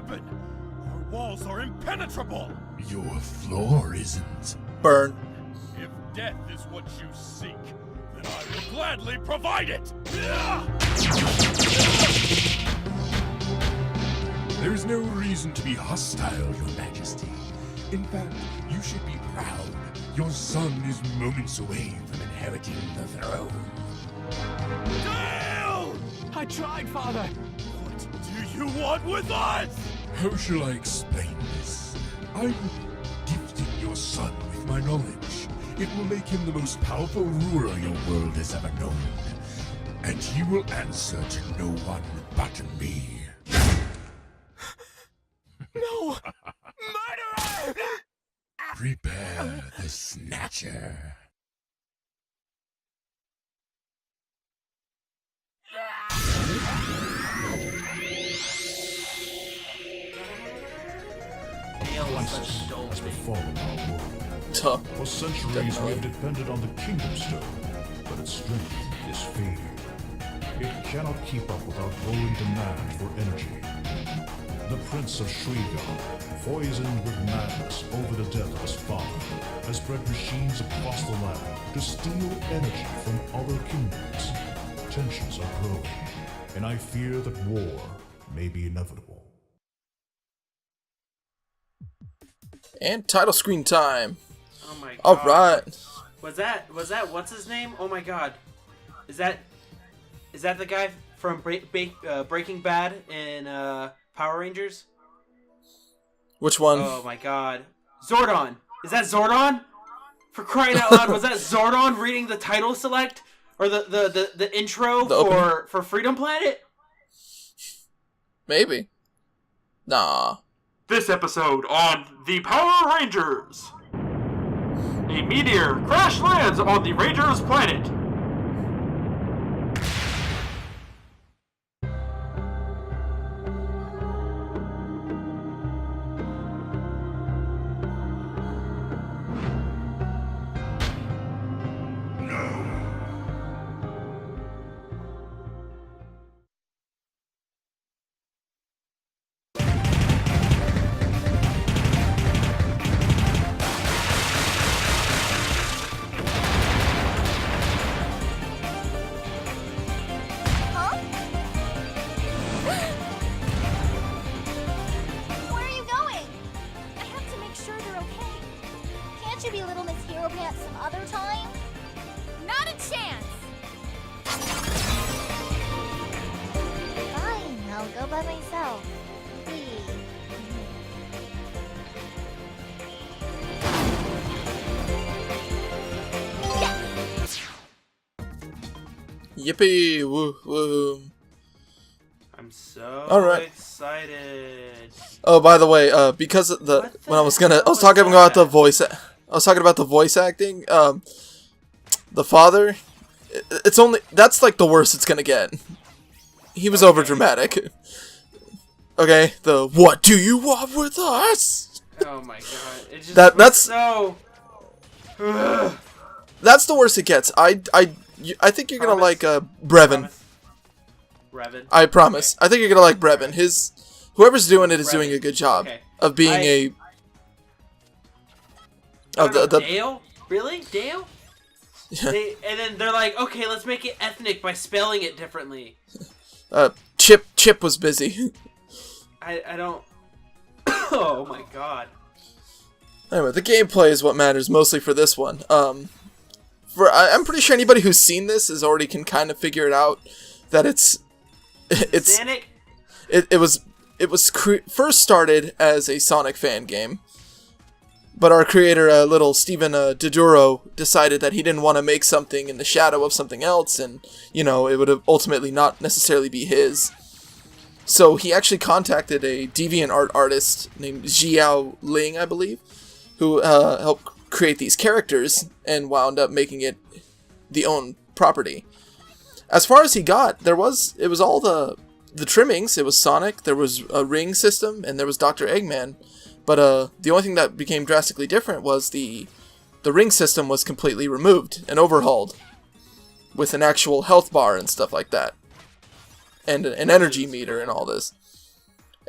happen? Our walls are impenetrable. Your floor isn't. Burn. If death is what you seek, then I will gladly provide it. There is no reason to be hostile, Your Majesty. In fact, you should be proud. Your son is moments away from inheriting the throne. Dale! I tried, Father. What do you want with us? How shall I explain this? I'm gifting your son with my knowledge. It will make him the most powerful ruler your world has ever known. And he will answer to no one but me. No! Murderer! Prepare the Snatcher. Has befallen our world. Tuh. For centuries we have depended on the Kingdom Stone, but its strength is fading. It cannot keep up with our growing demand for energy. The Prince of Shrigar, poisoned with madness over the death of his father, has bred machines across the land to steal energy from other kingdoms. Tensions are growing, and I fear that war may be inevitable. And title screen time. Oh my god. Alright. Was that what's his name? Oh my god. Is that the guy from Breaking Bad and Power Rangers? Which one? Oh my god. Zordon. Is that Zordon? For crying out loud, was that Zordon reading the title select or the intro for Freedom Planet? Maybe. Nah. This episode on the Power Rangers. A meteor crash lands on the Rangers planet. Where are you going? I have to make sure they're okay. Can't you be Little Miss Hero Pants some other time? Not a chance! Fine, I'll go by myself. Yippee! Woo woo! I'm so Alright. excited. Oh, by the way, because of I was talking about the voice. I was talking about the voice acting. The father, that's like the worst it's gonna get. He was over dramatic. Okay, the what do you want with us? Oh my god! It just That's so. That's the worst it gets. I think you're gonna like Brevin. Revan. I promise. I think you're gonna like Brevin. Whoever's doing it is doing a good job of being Dale? Really? Dale? And then they're like, okay, let's make it ethnic by spelling it differently. Chip was busy. I don't. Oh my god. Anyway, the gameplay is what matters mostly for this one. I'm pretty sure anybody who's seen this can kind of figure it out that it was first started as a Sonic fan game, but our creator, little Steven Diduro, decided that he didn't want to make something in the shadow of something else, and it would have ultimately not necessarily be his. So he actually contacted a DeviantArt artist named Xiao Ling, I believe, who helped create these characters and wound up making it the own property. As far as he got, it was all the trimmings. It was Sonic, there was a ring system, and there was Dr. Eggman. But the only thing that became drastically different was the ring system was completely removed and overhauled with an actual health bar and stuff like that. And an energy meter and all this.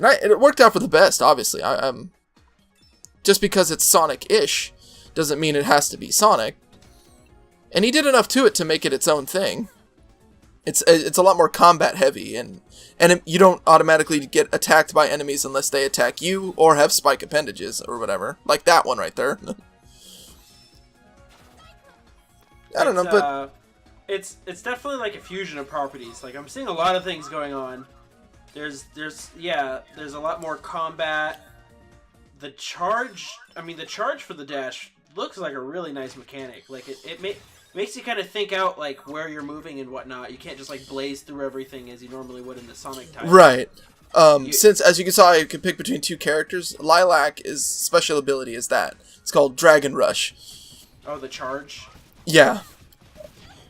And it worked out for the best, obviously. Just because it's Sonic-ish doesn't mean it has to be Sonic. And he did enough to it to make it its own thing. It's a lot more combat heavy, and you don't automatically get attacked by enemies unless they attack you or have spike appendages or whatever. Like that one right there. I don't know, but it's definitely like a fusion of properties. Like I'm seeing a lot of things going on. There's a lot more combat. The charge for the dash looks like a really nice mechanic. Like it makes you kind of think out like where you're moving and whatnot. You can't just like blaze through everything as you normally would in the Sonic type. Right. Since, as you can saw, you can pick between two characters. Lilac's special ability is that. It's called Dragon Rush. Oh, the charge? Yeah.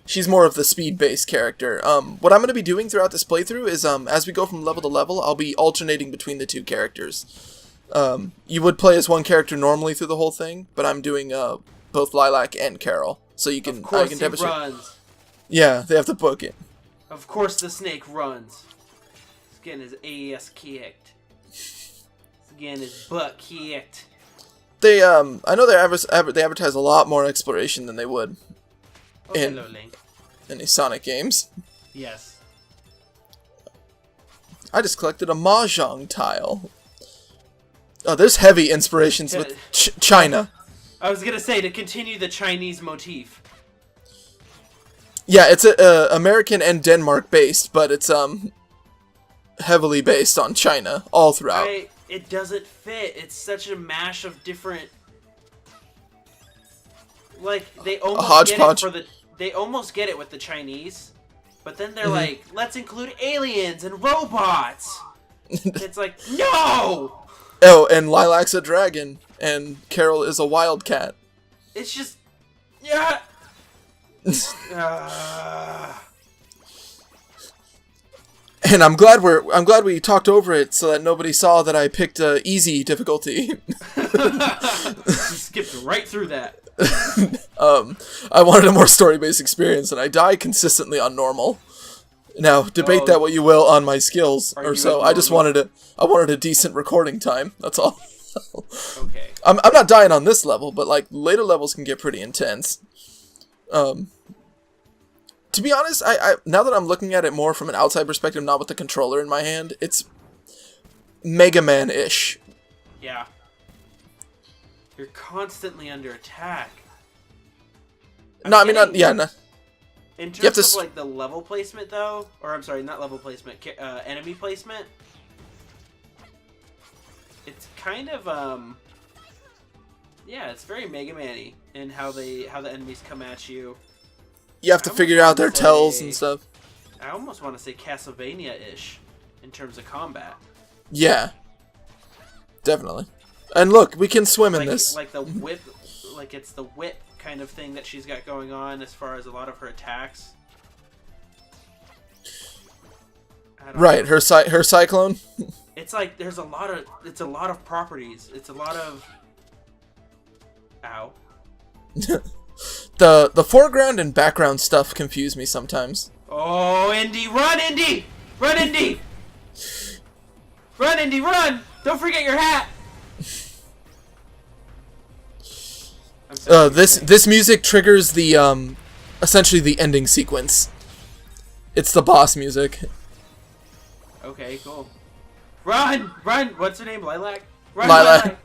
She's more of the speed-based character. What I'm going to be doing throughout this playthrough is, as we go from level to level, I'll be alternating between the two characters. You would play as one character normally through the whole thing, but I'm doing both Lilac and Carol. So you can, of course I can demonstrate. Runs. Yeah, they have to book it. Of course the snake runs. He's getting his ass kicked. He's getting his butt kicked. They, I know they advertise a lot more exploration than they would in Hello, Link. any Sonic games. Yes. I just collected a Mahjong tile. Oh, there's heavy inspirations with China. I was gonna say, to continue the Chinese motif. Yeah, it's American and Denmark based, but it's heavily based on China all throughout. It doesn't fit. It's such a mash of different. Like they almost get it for the. They almost get it with the Chinese, but then they're like, let's include aliens and robots. It's like, no. Oh, and Lilac's a dragon, and Carol is a wildcat. It's just, yeah. And I'm glad we talked over it so that nobody saw that I picked easy difficulty. You skipped right through that. I wanted a more story-based experience, and I die consistently on normal. Now, debate that what you will on my skills or so. I just wanted a decent recording time. That's all. Okay. I'm not dying on this level, but like later levels can get pretty intense. To be honest, I now that I'm looking at it more from an outside perspective, not with the controller in my hand, it's Mega Man-ish. Yeah. You're constantly under attack. No. In terms of like the level placement, though, or I'm sorry, not level placement, enemy placement. It's kind of yeah, it's very Mega Man-y in how the enemies come at you. You have to figure out their tells and stuff. I almost want to say Castlevania-ish in terms of combat. Yeah, definitely. And look, we can swim in this. Like the whip, like it's the whip kind of thing that she's got going on as far as a lot of her attacks. Right, her cyclone. It's like there's a lot of properties. It's a lot of. Ow. The foreground and background stuff confuse me sometimes. Oh, Indy, run, Indy! Run, Indy! Run, Indy, run! Don't forget your hat! This music triggers the essentially the ending sequence. It's the boss music. Okay, cool. Run! Run! What's her name? Lilac? Run, Lilac.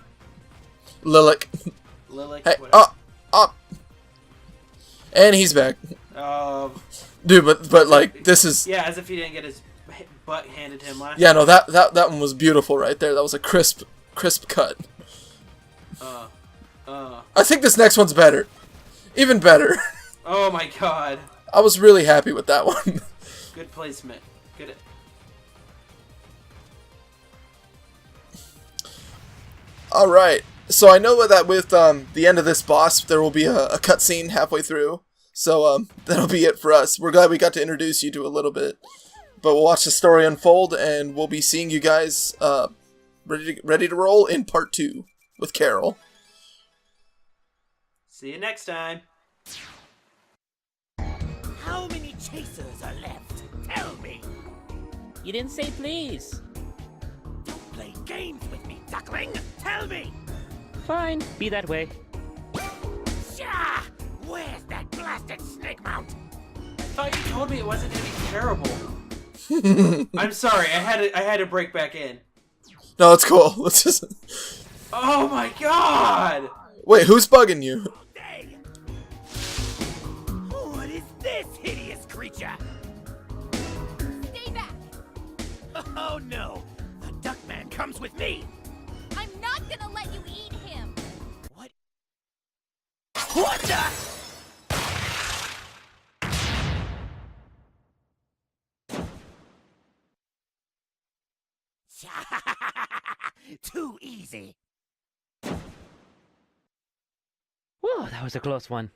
Lilac. Lilac. Hey, whatever. up. And he's back. Dude, but like this is. Yeah, as if he didn't get his butt handed to him last. Yeah, no, that one was beautiful right there. That was a crisp cut. I think this next one's better. Even better. Oh my god. I was really happy with that one. Good placement. Good. Alright. So I know that with the end of this boss, there will be a cutscene halfway through. So that'll be it for us. We're glad we got to introduce you to a little bit. But we'll watch the story unfold, and we'll be seeing you guys ready to roll in part 2 with Carol. See you next time. How many chasers are left? Tell me. You didn't say please. play games with me, duckling? Tell me! Fine, be that way. Shah! Where's that blasted snake mount? I thought you told me it wasn't gonna be terrible. I'm sorry, I had to break back in. No, it's cool. Let's just. Oh my god! Wait, who's bugging you? Day. What is this hideous creature? Stay back! Oh no! The Duckman comes with me! I'm not gonna let you eat him! What? What the? Too easy. Whoa, that was a close one.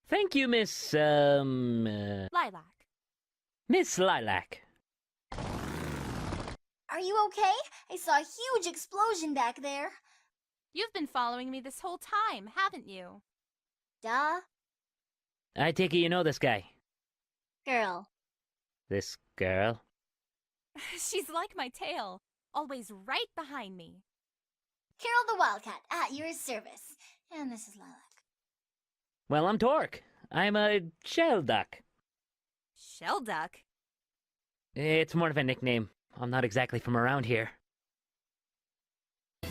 Thank you, Miss, Lilac. Miss Lilac. Are you okay? I saw a huge explosion back there. You've been following me this whole time, haven't you? Duh. I take it you know this guy. Girl. This girl? She's like my tail, always right behind me. Carol the Wildcat, at your service. And this is Lilac. Well, I'm Torque. I'm a shell duck. Shell duck? It's more of a nickname. I'm not exactly from around here. So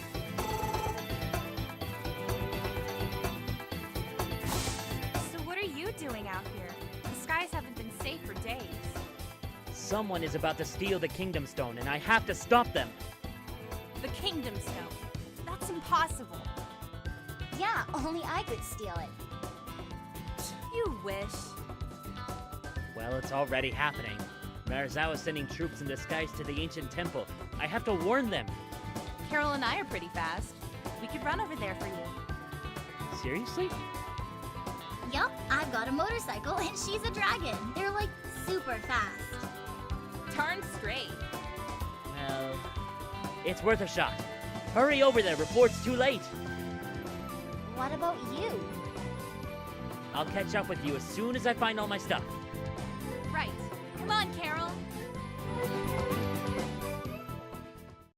what are you doing out here? The skies haven't been safe for days. Someone is about to steal the Kingdom Stone, and I have to stop them. The Kingdom Stone. That's impossible. Yeah, only I could steal it. You wish. Well, it's already happening. Marizawa's sending troops in disguise to the ancient temple. I have to warn them. Carol and I are pretty fast. We could run over there for you. Seriously? Yup, I've got a motorcycle and she's a dragon. They're like super fast. Darn straight. Well, it's worth a shot. Hurry over there before it's too late. What about you? I'll catch up with you as soon as I find all my stuff.